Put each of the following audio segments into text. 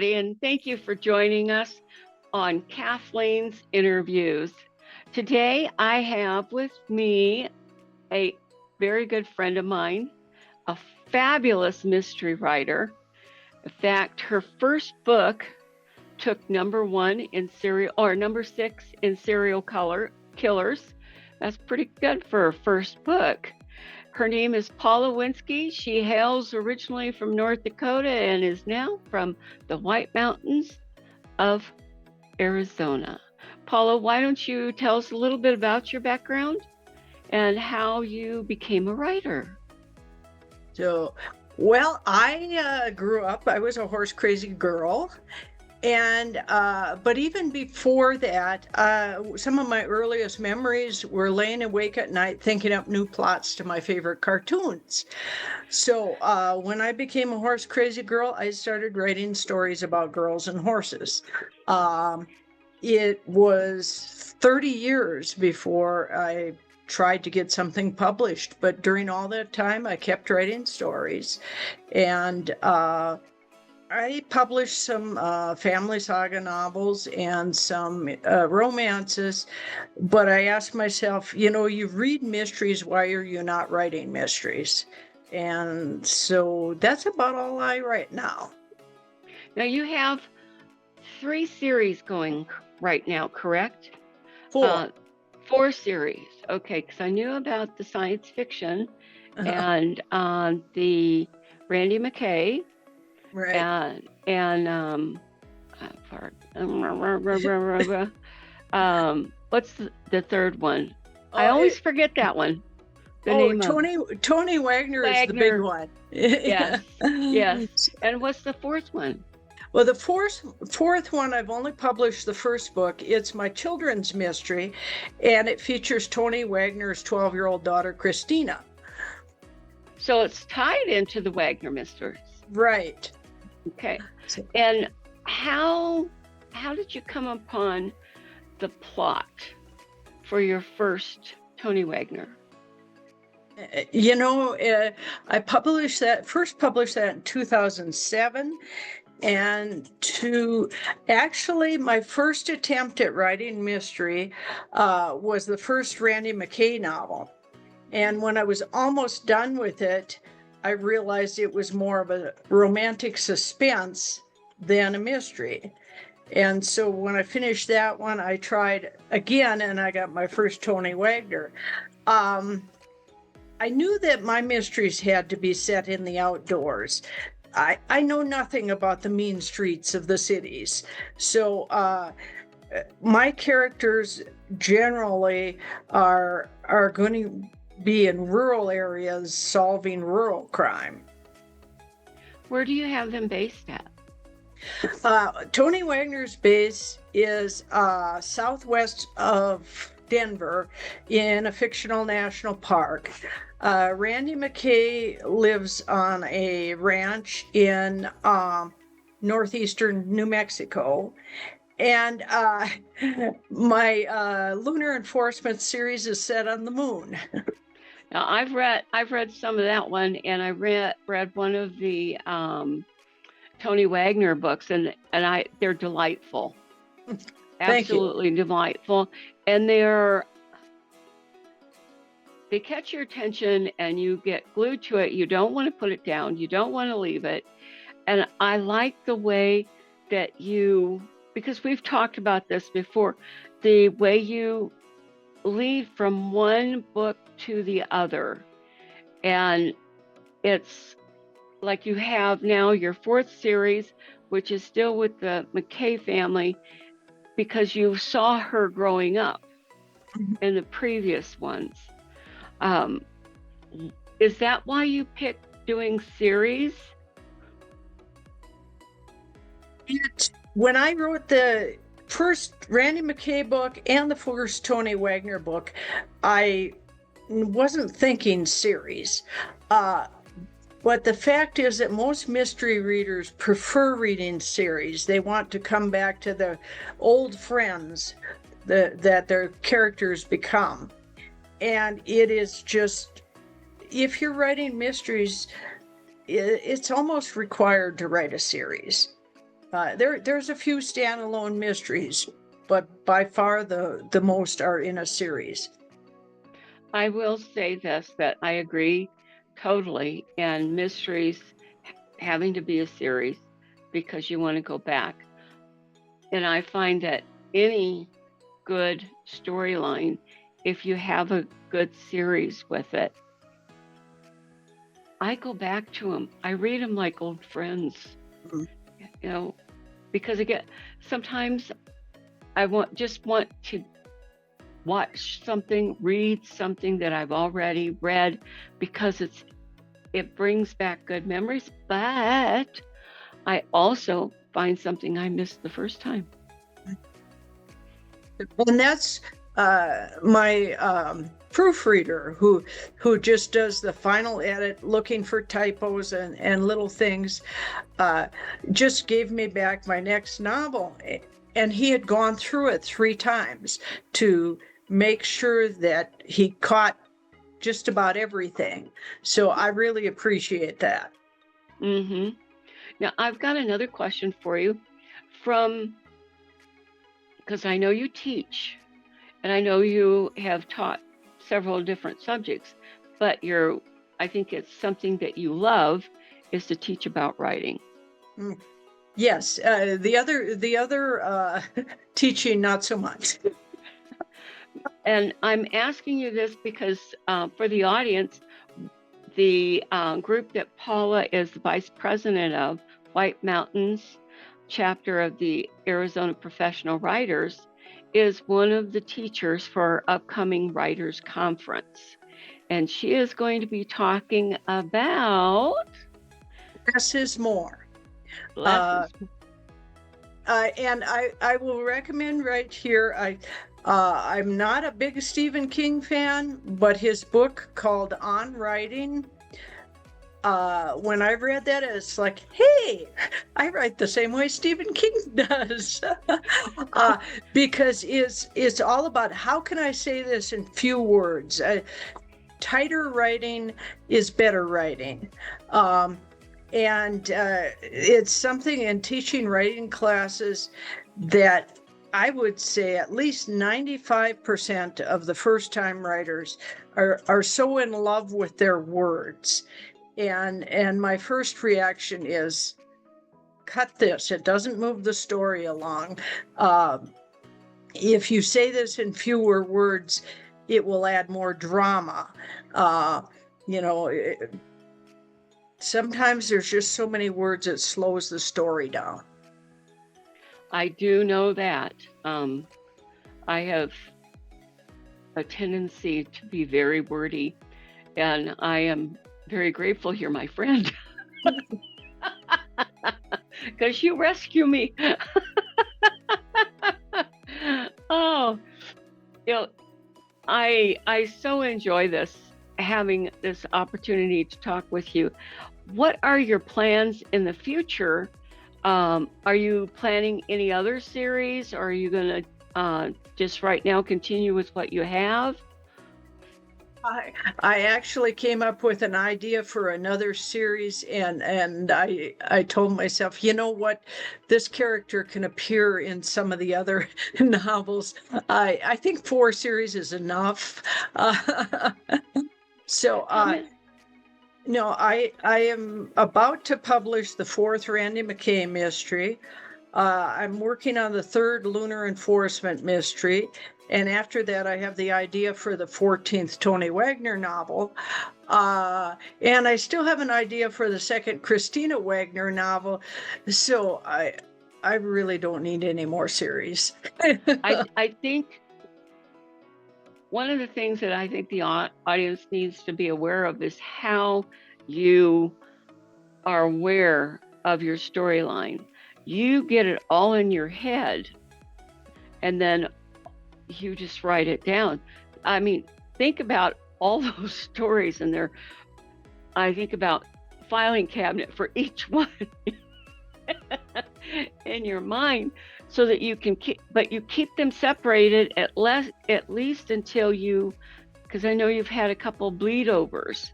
everybody, and thank you for joining us on Kathleen's Interviews. Today, I have with me a very good friend of mine, a fabulous mystery writer. In fact, her first book took number 6 in serial killers. That's pretty good for her first book. Her name is Paula Winskye. She hails originally from North Dakota and is now from the White Mountains of Arizona. Paula, why don't you tell us a little bit about your background and how you became a writer? I grew up, I was a horse crazy girl. But even before that, some of my earliest memories were laying awake at night thinking up new plots to my favorite cartoons. So when I became a horse crazy girl, I started writing stories about girls and horses. It was 30 years before I tried to get something published, but during all that time, I kept writing stories. And I published some family saga novels and some romances, but I asked myself, you read mysteries, why are you not writing mysteries? And so that's about all I write now. Now, you have 3 series going right now, correct? 4. 4 series. Okay, because I knew about the science fiction and the Randy McKay. Right. What's the third one? I always forget that one. Tony Wagner is the big one. Yes. And what's the fourth one? Well, the fourth one, I've only published the first book. It's my children's mystery, and it features Tony Wagner's 12-year-old daughter, Christina. So it's tied into the Wagner mysteries. Right. Okay. And how did you come upon the plot for your first Tony Wagner? I first published that in 2007. And my first attempt at writing mystery was the first Randy McKay novel. And when I was almost done with it, I realized it was more of a romantic suspense than a mystery. And so when I finished that one, I tried again and I got my first Tony Wagner. I knew that my mysteries had to be set in the outdoors. I know nothing about the mean streets of the cities. So my characters generally are going to be in rural areas solving rural crime. Where do you have them based at? Tony Wagner's base is southwest of Denver in a fictional national park. Randy McKay lives on a ranch in northeastern New Mexico. And my Lunar Enforcement series is set on the moon. Now, I've read some of that one, and I read one of the Tony Wagner books, and they're delightful. Absolutely delightful. And they catch your attention and you get glued to it. You don't want to put it down. You don't want to leave it. And I like the way that because we've talked about this before, the way you lead from one book to the other. And it's like you have now your 4th series, which is still with the McKay family, because you saw her growing up in the previous ones. Is that why you picked doing series? When I wrote the first Randy McKay book and the first Tony Wagner book, I wasn't thinking series. But the fact is that most mystery readers prefer reading series. They want to come back to the old friends that their characters become. And it is just, if you're writing mysteries, it's almost required to write a series. There's a few standalone mysteries, but by far the most are in a series. I will say this, that I agree totally, and mysteries having to be a series because you want to go back. And I find that any good storyline, if you have a good series with it, I go back to them. I read them like old friends, Mhm. because again, sometimes I just want to watch something, read something that I've already read because it brings back good memories, but I also find something I missed the first time. And that's my proofreader who just does the final edit, looking for typos and little things. Just gave me back my next novel, and he had gone through it 3 times to make sure that he caught just about everything. So I really appreciate that. Mm-hmm. Now, I've got another question for you because I know you teach and I know you have taught several different subjects, but I think it's something that you love is to teach about writing. Yes, the other teaching, not so much. And I'm asking you this because for the audience, the group that Paula is the vice president of, White Mountains chapter of the Arizona Professional Writers, is one of the teachers for our upcoming Writers Conference. And she is going to be talking about Less is more. lessons. And I will recommend right here. I'm not a big Stephen King fan, but his book called On Writing. When I read that, it's like, hey, I write the same way Stephen King does, because it's all about how can I say this in few words. Tighter writing is better writing. And it's something in teaching writing classes that I would say at least 95% of the first-time writers are so in love with their words. And my first reaction is, cut this. It doesn't move the story along. If you say this in fewer words, it will add more drama. You know, sometimes there's just so many words it slows the story down. I do know that. I have a tendency to be very wordy, and I am very grateful you're my friend because you rescue me. Oh, I so enjoy having this opportunity to talk with you. What are your plans in the future? Are you planning any other series, or are you going to just right now continue with what you have? I actually came up with an idea for another series, and I told myself, you know what, this character can appear in some of the other novels. I think 4 series is enough. So no, I am about to publish the 4th Randy McKay mystery. I'm working on the 3rd Lunar Enforcement mystery. And after that, I have the idea for the 14th Tony Wagner novel. And I still have an idea for the 2nd Christina Wagner novel. So I really don't need any more series. I think one of the things that I think the audience needs to be aware of is how you are aware of your storyline. You get it all in your head, and then you just write it down. I mean, think about all those stories, and I think about filing cabinet for each one in your mind, so that you can keep them separated at least until because I know you've had a couple bleed overs,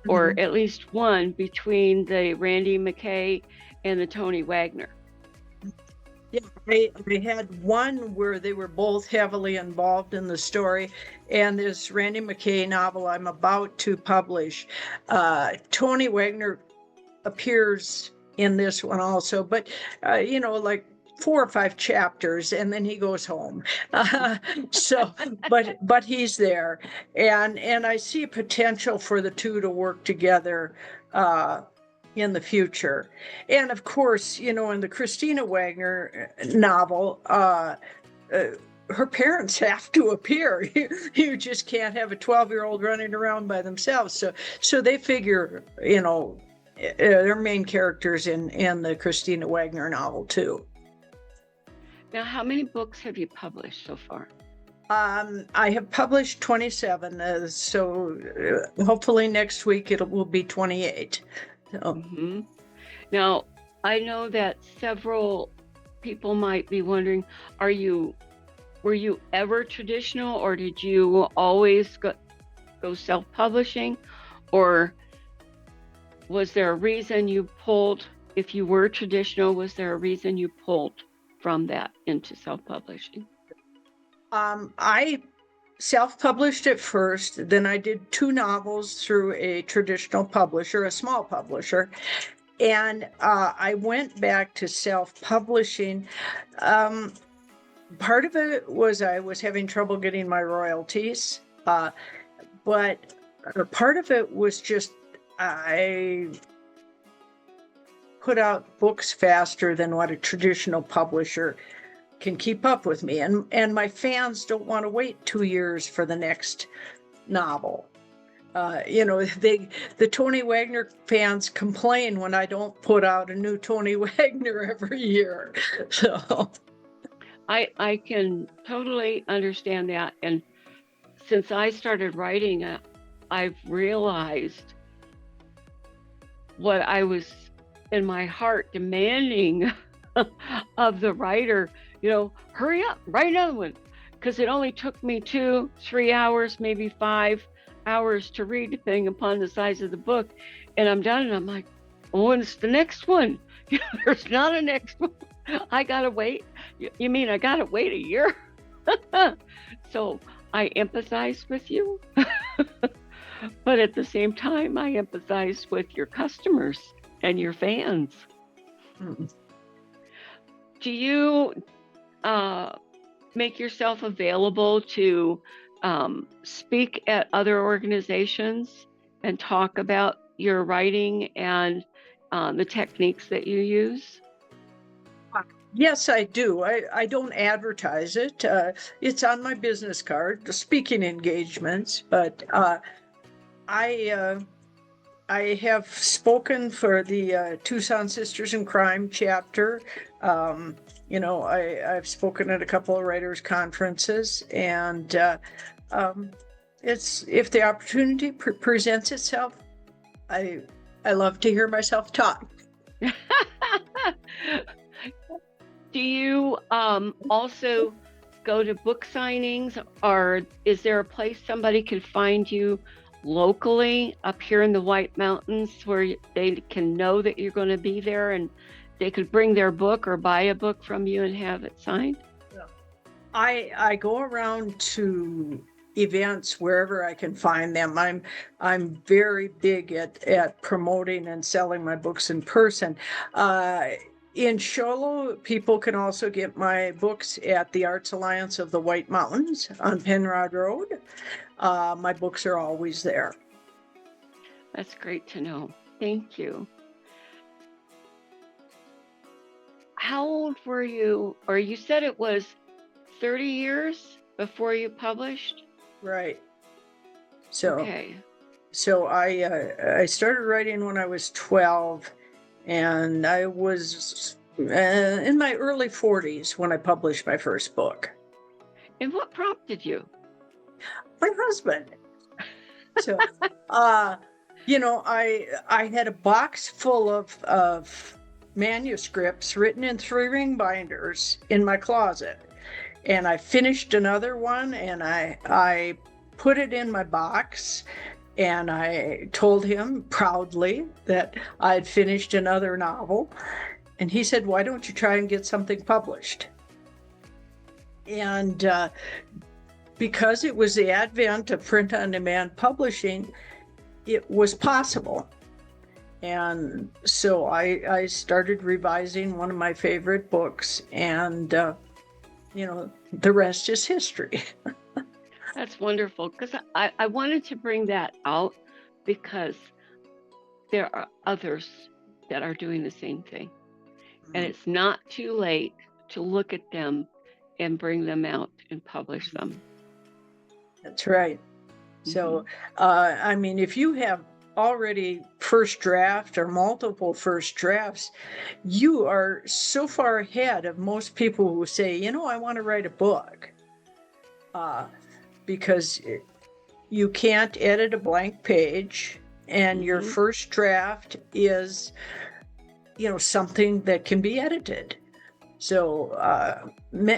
or at least one between the Randy McKay and the Tony Wagner. Yeah, I had one where they were both heavily involved in the story, and this Randy McKay novel I'm about to publish. Tony Wagner appears in this one also, but like 4 or 5 chapters, and then he goes home. So, but he's there, and I see potential for the two to work together in the future. And of course, in the Christina Wagner novel, her parents have to appear. You just can't have a 12-year-old running around by themselves. So they figure, they're main characters in the Christina Wagner novel too. Now, how many books have you published so far? I have published 27, so hopefully next week it will be 28. Mm-hmm. Now, I know that several people might be wondering, were you ever traditional, or did you always go self-publishing, or was there a reason you pulled, if you were traditional, was there a reason you pulled from that into self-publishing? I self-published at first, then I did 2 novels through a traditional publisher, a small publisher, and I went back to self-publishing. Part of it was I was having trouble getting my royalties, but part of it was just I put out books faster than what a traditional publisher can keep up with me, and my fans don't want to wait 2 years for the next novel. The Tony Wagner fans complain when I don't put out a new Tony Wagner every year. So I can totally understand that, and since I started writing, I've realized what I was in my heart demanding of the writer. Hurry up, write another one, because it only took me 2-3 hours, maybe 5 hours to read the thing upon the size of the book, and I'm done, and I'm like, oh, when's the next one? There's not a next one. I gotta wait. You mean I gotta wait a year? So I empathize with you, but at the same time, I empathize with your customers and your fans. Do you make yourself available to speak at other organizations and talk about your writing and the techniques that you use? Yes, I do. I don't advertise it. It's on my business card, the speaking engagements, but I have spoken for the Tucson Sisters in Crime chapter. I've spoken at a couple of writers' conferences, and it's, if the opportunity presents itself, I love to hear myself talk. Do you also go to book signings, or is there a place somebody can find you locally up here in the White Mountains where they can know that you're going to be there and they could bring their book or buy a book from you and have it signed? I go around to events wherever I can find them. I'm very big at promoting and selling my books in person. In Sholo, people can also get my books at the Arts Alliance of the White Mountains on Penrod Road. My books are always there. That's great to know. Thank you. How old were you? Or you said it was 30 years before you published? Right. So, okay. So I started writing when I was 12. And I was in my early 40s when I published my first book. And what prompted you? My husband. So, I had a box full of manuscripts written in 3-ring binders in my closet. And I finished another one, and I put it in my box. And I told him proudly that I'd finished another novel. And he said, why don't you try and get something published? And because it was the advent of print-on-demand publishing, it was possible. And so I started revising one of my favorite books, and the rest is history. That's wonderful, because I wanted to bring that out because there are others that are doing the same thing. And it's not too late to look at them and bring them out and publish them. That's right. So, I mean, if you have already first draft or multiple first drafts, you are so far ahead of most people who say, I want to write a book. Because you can't edit a blank page, and your first draft is, something that can be edited. So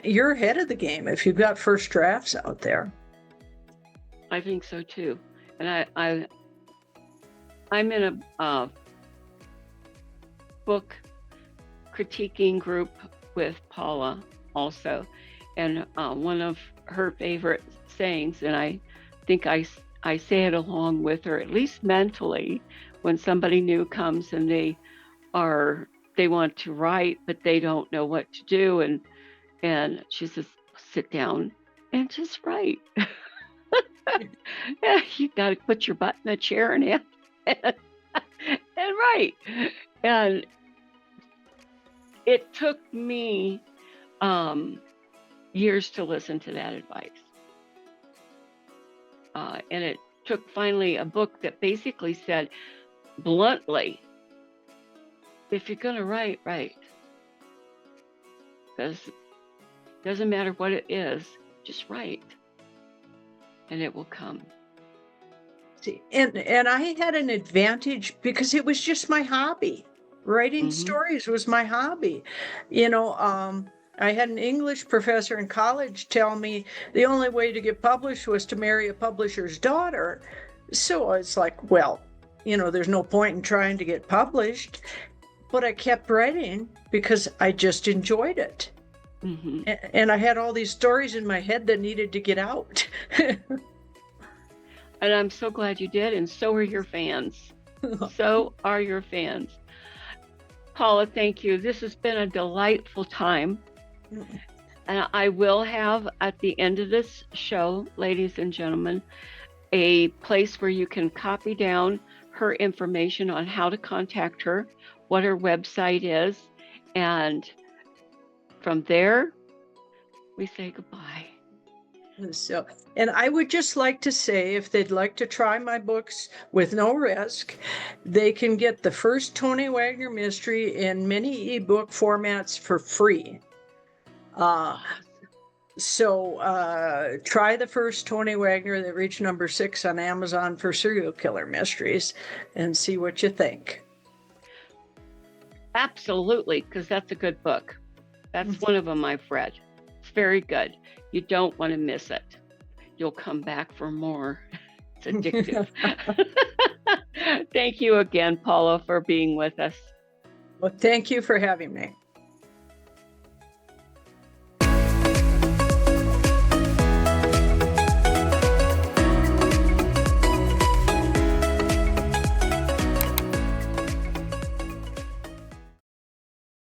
you're ahead of the game if you've got first drafts out there. I think so too. And I'm in a book critiquing group with Paula also, and one of her favorite sayings, and I think I say it along with her, at least mentally, when somebody new comes and they want to write but they don't know what to do, and she says, sit down and just write. Yeah, you got to put your butt in a chair and write. And it took me years to listen to that advice. And it took finally a book that basically said bluntly, if you're going to write, because it doesn't matter what it is, just write. And it will come. See, and I had an advantage because it was just my hobby. Writing stories was my hobby. I had an English professor in college tell me the only way to get published was to marry a publisher's daughter. So it's like, well, there's no point in trying to get published. But I kept writing because I just enjoyed it. And I had all these stories in my head that needed to get out. And I'm so glad you did, and so are your fans. So are your fans. Paula, thank you. This has been a delightful time. And I will have at the end of this show, ladies and gentlemen, a place where you can copy down her information on how to contact her, what her website is, and from there, we say goodbye. So, and I would just like to say, if they'd like to try my books with no risk, they can get the first Tony Wagner mystery in many ebook formats for free. So try the first Tony Wagner that reached number 6 on Amazon for serial killer mysteries and see what you think. Absolutely, because that's a good book. That's one of them I've read. It's very good. You don't want to miss it. You'll come back for more. It's addictive. Thank you again, Paula, for being with us. Well, thank you for having me.